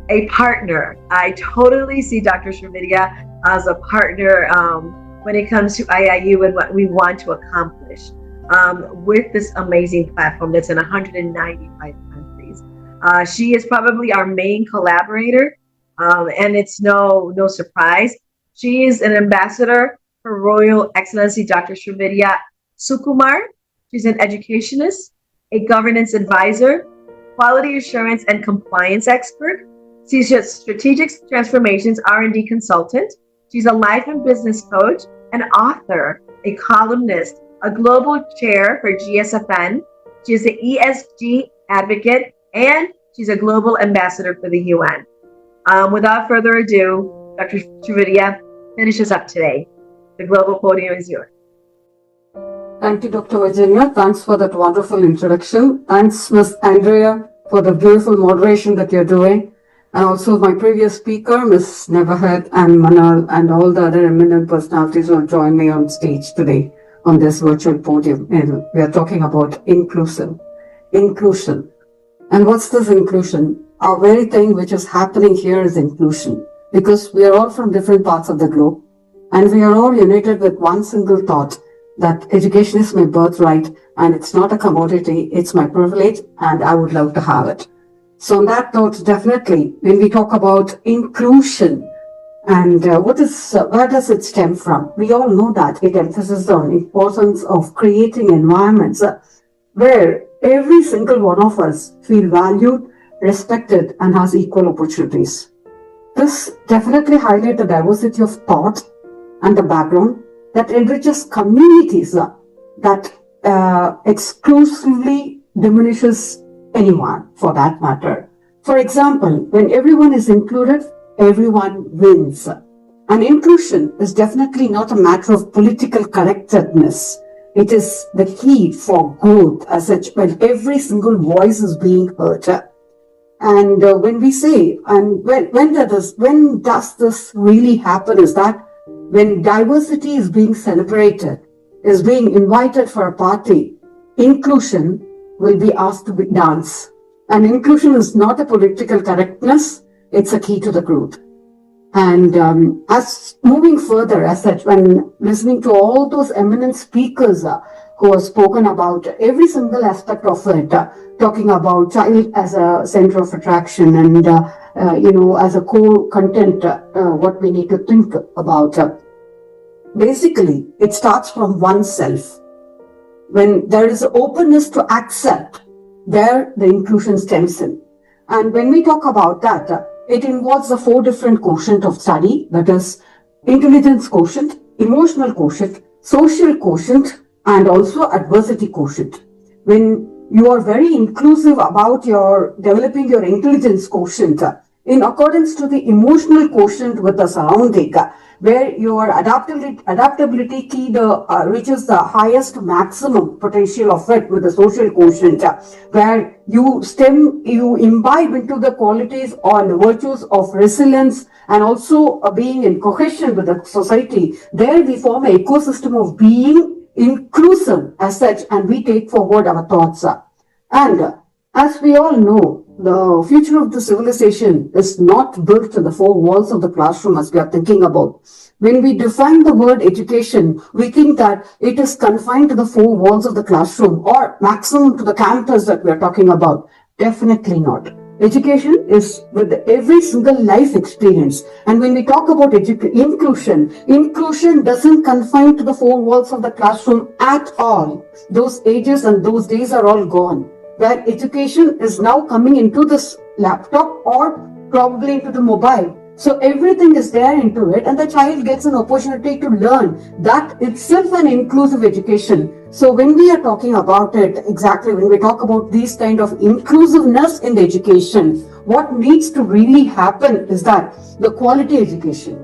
a partner. I totally see Dr. Shravidya as a partner when it comes to IIU and what we want to accomplish with this amazing platform that's in 195 countries. She is probably our main collaborator, and it's no surprise. She is an ambassador for Royal Excellency Dr. Shravidya Sukumar. She's an educationist, a governance advisor, quality assurance and compliance expert. She's a strategic transformations R&D consultant. She's a life and business coach, an author, a columnist, a global chair for GSFN. She's an ESG advocate, and she's a global ambassador for the UN. Without further ado, Dr. Shravidya finishes up today. The global podium is yours. Thank you, Dr. Virginia. Thanks for that wonderful introduction. Thanks, Ms. Andrea, for the beautiful moderation that you're doing. And also my previous speaker, Ms. Neverhead and Manal, and all the other eminent personalities who have joined me on stage today on this virtual podium. And we are talking about inclusion. And what's this inclusion? Our very thing which is happening here is inclusion, because we are all from different parts of the globe, and we are all united with one single thought, that education is my birthright and it's not a commodity, it's my privilege and I would love to have it. So on that note, definitely, when we talk about inclusion and where does it stem from? We all know that it emphasizes on importance of creating environments where every single one of us feel valued, respected and has equal opportunities. This definitely highlights the diversity of thought and the background that enriches communities that exclusively diminishes anyone for that matter. For example, when everyone is included, everyone wins. And inclusion is definitely not a matter of political correctness. It is the key for growth as such, when every single voice is being heard. And when we say, and when does this really happen, is that when diversity is being celebrated, is being invited for a party, inclusion will be asked to dance. And inclusion is not a political correctness, it's a key to the growth. And as moving further as such, when listening to all those eminent speakers who have spoken about every single aspect of it, talking about child as a center of attraction and as a core content, what we need to think about. Basically, it starts from oneself. When there is openness to accept, there the inclusion stems in. And when we talk about that, it involves the 4 different quotient of study, that is intelligence quotient, emotional quotient, social quotient, and also adversity quotient. When you are very inclusive about your developing your intelligence quotient, in accordance to the emotional quotient with the surrounding, where your adaptability key reaches the highest maximum potential of it with the social quotient, where you imbibe into the qualities or the virtues of resilience and also being in cohesion with the society. There we form an ecosystem of being inclusive as such, and we take forward our thoughts. And as we all know, the future of the civilization is not built in the 4 walls of the classroom as we are thinking about. When we define the word education, we think that it is confined to the 4 walls of the classroom or maximum to the campus that we are talking about. Definitely not. Education is with every single life experience. And when we talk about inclusion doesn't confine to the 4 walls of the classroom at all. Those ages and those days are all gone, where education is now coming into this laptop or probably into the mobile. So everything is there into it, and the child gets an opportunity to learn. That itself an inclusive education. So when we are talking about it, exactly when we talk about these kind of inclusiveness in the education, what needs to really happen is that the quality education.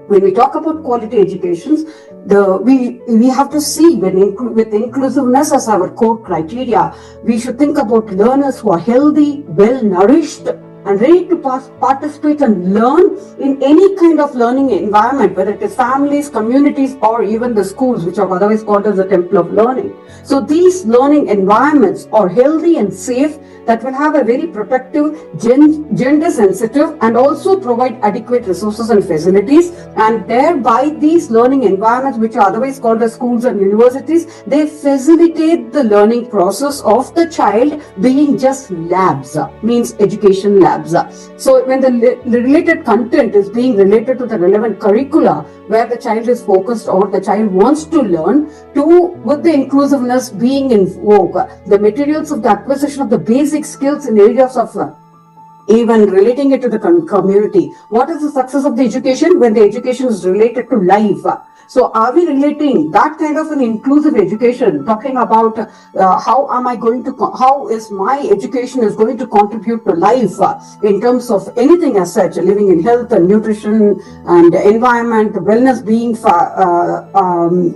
When we talk about quality educations, we have to see with inclusiveness as our core criteria, we should think about learners who are healthy, well nourished, and ready to participate and learn in any kind of learning environment, whether it is families, communities, or even the schools, which are otherwise called as the temple of learning. So these learning environments are healthy and safe, that will have a very protective, gender sensitive, and also provide adequate resources and facilities. And thereby these learning environments, which are otherwise called as schools and universities, they facilitate the learning process of the child being just labs, means education labs. So when the related content is being related to the relevant curricula, where the child is focused or the child wants to learn, to with the inclusiveness being in vogue, the materials of the acquisition of the basic skills in areas of even relating it to the community. What is the success of the education? When the education is related to life. So are we relating that kind of an inclusive education, talking about how is my education is going to contribute to life in terms of anything as such, living in health and nutrition and environment, wellness being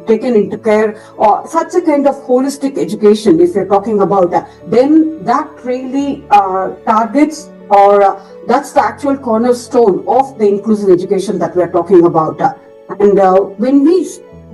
taken into care, or such a kind of holistic education, if you're talking about that, then that really targets, or that's the actual cornerstone of the inclusive education that we're talking about. And when we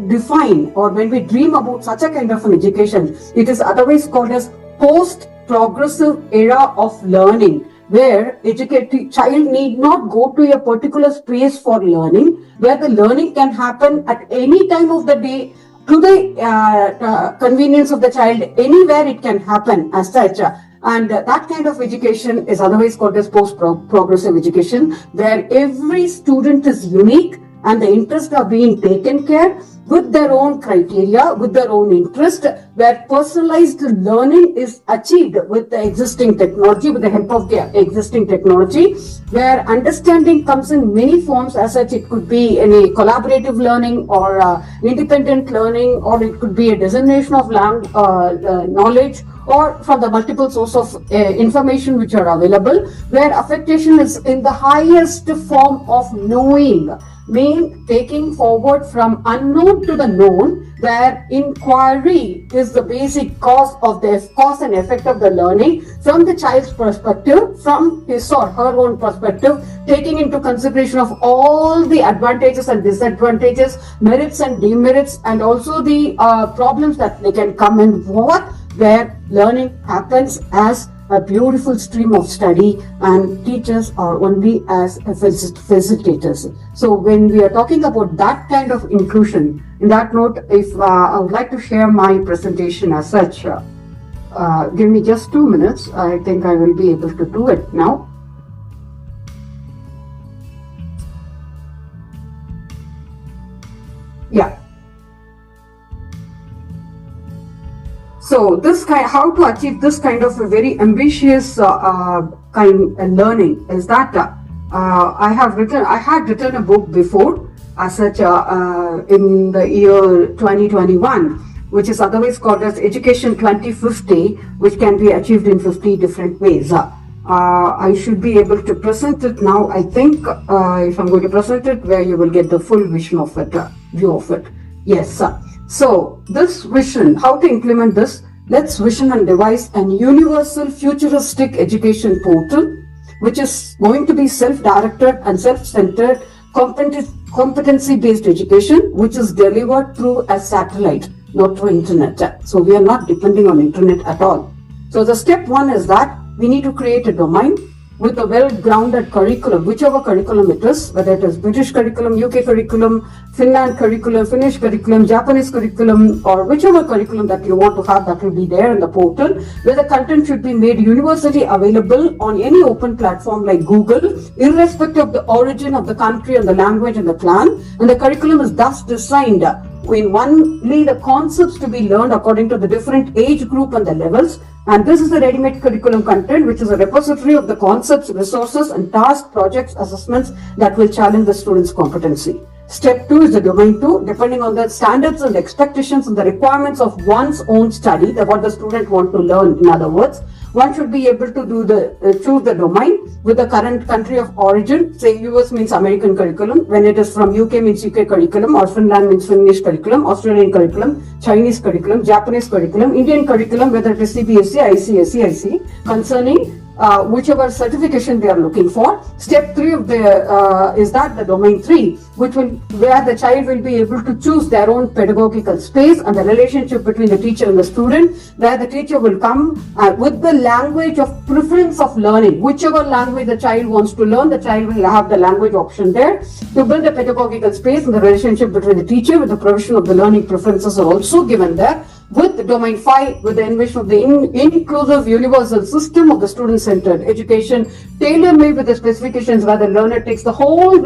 define or when we dream about such a kind of an education, it is otherwise called as post-progressive era of learning, where educated child need not go to a particular space for learning, where the learning can happen at any time of the day, to the convenience of the child, anywhere it can happen as such. And that kind of education is otherwise called as post-progressive education, where every student is unique and the interests are being taken care with their own criteria, with their own interest, where personalized learning is achieved with the existing technology, with the help of the existing technology, where understanding comes in many forms as such. It could be in a collaborative learning or independent learning, or it could be a dissemination of knowledge, or from the multiple source of information which are available, where affectation is in the highest form of knowing, mean taking forward from unknown to the known, where inquiry is the basic cause and effect of the learning from the child's perspective, from his or her own perspective, taking into consideration of all the advantages and disadvantages, merits and demerits, and also the problems that they can come in, where learning happens as a beautiful stream of study, and teachers are only as facilitators. So when we are talking about that kind of inclusion, in that note, if I would like to share my presentation as such, give me just 2 minutes. I think I will be able to do it now. Yeah. So how to achieve this kind of a very ambitious kind of learning is that I had written a book before as such in the year 2021, which is otherwise called as Education 2050, which can be achieved in 50 different ways. I should be able to present it now, I think, if I'm going to present it, where you will get the full vision of it, view of it. Yes. So this vision, how to implement this? Let's vision and devise an universal futuristic education portal, which is going to be self-directed and self-centered competency-based education, which is delivered through a satellite, not through internet. So we are not depending on internet at all. So the step one is that we need to create a domain with a well-grounded curriculum, whichever curriculum it is, whether it is British curriculum, UK curriculum, Finland curriculum, Finnish curriculum, Japanese curriculum, or whichever curriculum that you want to have, that will be there in the portal, where the content should be made universally available on any open platform like Google, irrespective of the origin of the country and the language and the clan. And the curriculum is thus designed in only the concepts to be learned according to the different age group and the levels. And this is the ready-made curriculum content, which is a repository of the concepts, resources, and task projects assessments that will challenge the student's competency. Step 2 is the domain 2, depending on the standards and expectations and the requirements of one's own study, what the student want to learn. In other words, one should be able to do choose the domain with the current country of origin. Say US means American curriculum, when it is from UK means UK curriculum, or Finland means Finnish curriculum, Australian curriculum, Chinese curriculum, Japanese curriculum, Indian curriculum, whether it is CBSE, ICSE, IC, concerning whichever certification they are looking for. Step 3 of the is that the domain 3, where the child will be able to choose their own pedagogical space and the relationship between the teacher and the student, where the teacher will come with the language of preference of learning. Whichever language the child wants to learn, the child will have the language option there to build a pedagogical space, and the relationship between the teacher with the provision of the learning preferences are also given there. With the domain 5, with the invention of the inclusive universal system of the student-centered education, tailor-made with the specifications where the learner takes the whole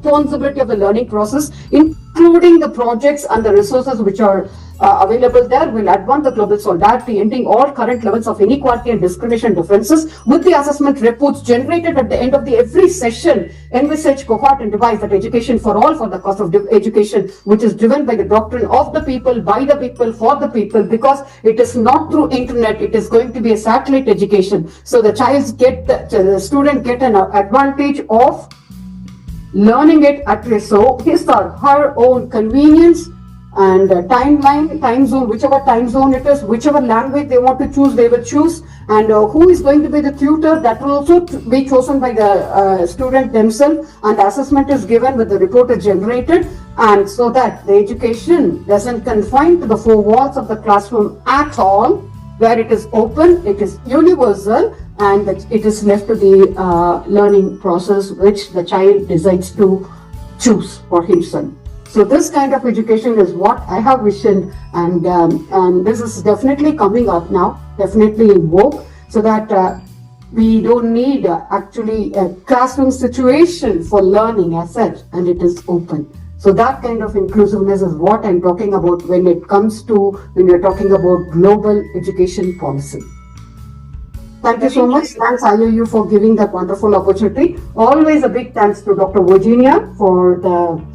responsibility of the learning process, including the projects and the resources which are available there, will advance the global solidarity, ending all current levels of inequality and discrimination differences. With the assessment reports generated at the end of every session, envisage, cohort, and devise that education for all for the cost of education, which is driven by the doctrine of the people, by the people, for the people, because it is not through internet, it is going to be a satellite education. So the student get an advantage of learning it at his or her own convenience and time zone, whichever time zone it is, whichever language they want to choose, they will choose. And who is going to be the tutor, that will also be chosen by the student themselves, and the assessment is given with the report is generated, and so that the education doesn't confine to the four walls of the classroom at all, where it is open, it is universal, and it is left to the learning process which the child decides to choose for himself. So this kind of education is what I have visioned, and this is definitely coming up now, definitely in vogue, so that we don't need actually a classroom situation for learning as such, and it is open. So that kind of inclusiveness is what I'm talking about when we're talking about global education policy. Thank you so much. Thanks IOU for giving that wonderful opportunity. Always a big thanks to Dr. Virginia for the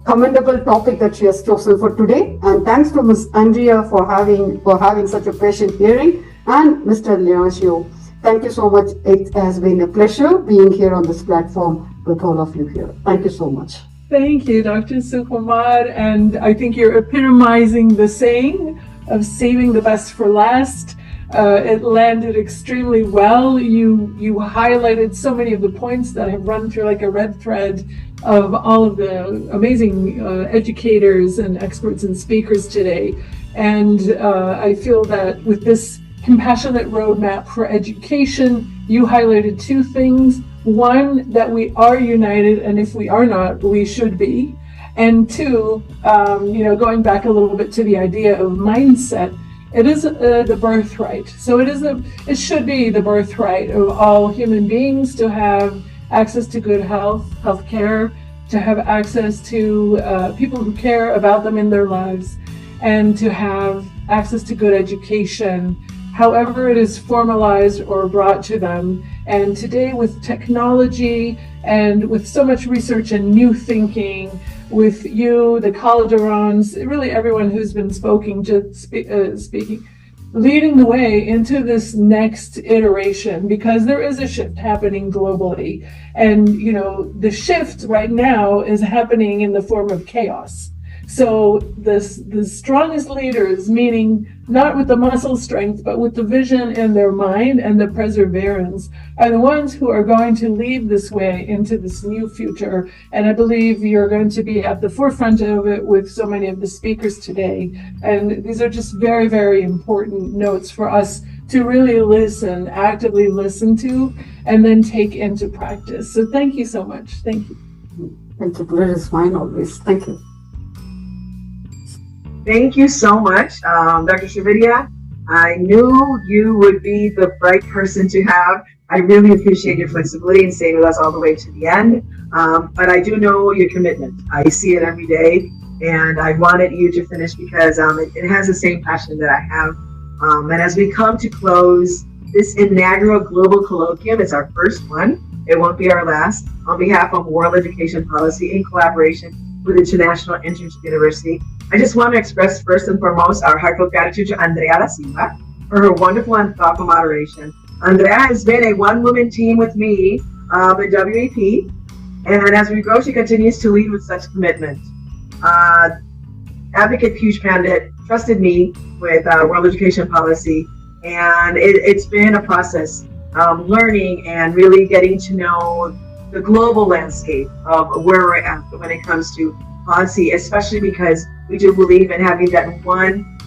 commendable topic that she has chosen for today, and thanks to Ms. Andrea for having such a patient hearing, and Mr. Leoncio. Thank you so much. It has been a pleasure being here on this platform with all of you here. Thank you so much. Thank you, Dr. Sukumar, and I think you're epitomizing the saying of saving the best for last. It landed extremely well. You highlighted so many of the points that have run through like a red thread of all of the amazing educators and experts and speakers today. And I feel that with this compassionate roadmap for education, you highlighted two things. One, that we are united, and if we are not, we should be. And two, going back a little bit to the idea of mindset, it is the birthright. So it should be the birthright of all human beings to have access to good health care, to have access to people who care about them in their lives, and to have access to good education, however it is formalized or brought to them. And today, with technology and with so much research and new thinking, with you, the Calderons, really everyone who's been speaking, leading the way into this next iteration, because there is a shift happening globally. And, the shift right now is happening in the form of chaos. So the strongest leaders, meaning not with the muscle strength, but with the vision in their mind and the perseverance, are the ones who are going to lead this way into this new future. And I believe you're going to be at the forefront of it with so many of the speakers today. And these are just very, very important notes for us to really actively listen to, and then take into practice. So thank you so much. Thank you. Thank you. Pleasure is mine always. Thank you. Thank you so much, Dr. Shrividya. I knew you would be the right person to have. I really appreciate your flexibility and staying with us all the way to the end. But I do know your commitment. I see it every day, and I wanted you to finish because it has the same passion that I have. And as we come to close this inaugural Global Colloquium, it's our first one. It won't be our last. On behalf of World Education Policy in collaboration with International Internship University, I just want to express first and foremost our heartfelt gratitude to Andrea da Silva for her wonderful and thoughtful moderation. Andrea has been a one-woman team with me at WAP, and as we grow, she continues to lead with such commitment. Advocate Piyush Pandit trusted me with World Education Policy, And it's been a process, learning and really getting to know the global landscape of where we're at when it comes to policy, especially because we do believe in having that one